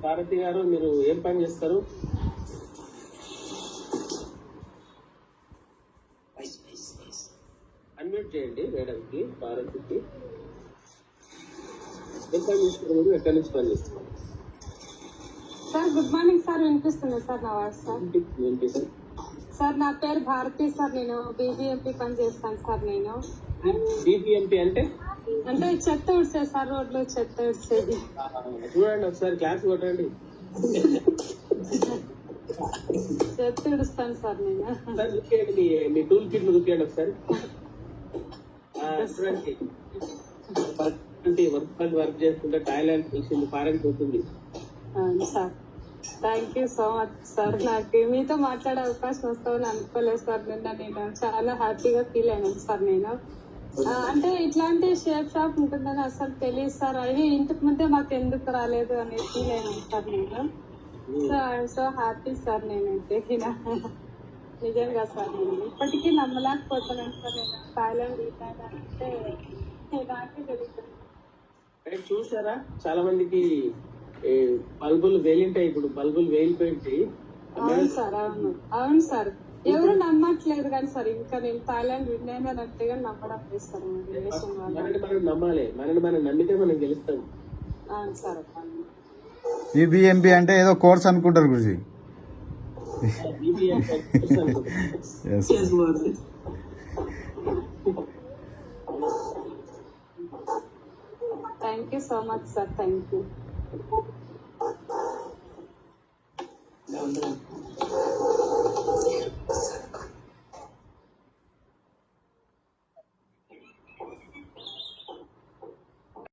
భారతి గారు, మీరు ఏం పని చేస్తారు? అన్మ్యూట్ చేయండి మేడంకి, భారతికి. ఏం పని చేస్తారు మీరు? ఎక్కడి నుంచి పని చేస్తున్నారు? Sir good morning sir. వినిపిస్తుంది సార్ నా వాయిస్ సార్? వినిపిస్తుంది సార్. నా పేరు భారతి సార్. నేను బీబీఎంపీ పని చేస్తాను సార్. నేను బీబీఎంపీ అంటే చెత్త ఉడిసేది సార్, రోడ్లో చెత్త ఉడిసేది. చూడండి ఒకసారి క్లాస్ కొట్టండి. చెత్త ఉడుస్తాను సార్ నేను. మీ టూల్ కిట్ చూపించండి ఒకసారి. వర్క్ చేస్తుంటే థాయిలాండ్ తెలిసింది, ఫారెన్ పోతుంది. Sir thank you so much sir. నాకు మీతో మాట్లాడే అవకాశం వస్తామని అనుకోలేదు సార్. నేను చాలా హ్యాపీగా ఫీల్ అయినాను సార్. నేను అంటే ఇట్లాంటి షేప్ షాప్ ఉంటుందని అసలు తెలియదు సార్. అది ఇంతకు ముందే మాకు ఎందుకు రాలేదు అని ఫీల్ అయినాను సార్ నేను. So I'm so happy sir. నేనైతే నిజంగా సార్ నేను ఇప్పటికీ నమ్మలేకపోతున్నాను సార్. నేను థాయిలాండ్ అంటే నాకే తెలుస్తుంది. చూసారా, చాలా మందికి బల్బులు వేలింటాయి. ఇప్పుడు బల్బులు వేలిపోయింటాయి. అవును సార్, అవును సార్. ఎవరు నమ్మట్లేదు కానీ సార్. ఇంకా నేను థాయిలాండ్ విన్నాను అని అంటే కానీ నమ్మడం లేదు సార్. మనం నమ్మాలి. మనం నమ్మితే మనం గెలుస్తాం. అవును సార్. బీబీఎంపీ అంటే ఏదో కోర్స్ అనుకుంటారు Guruji. Thank you so much sir. Thank you.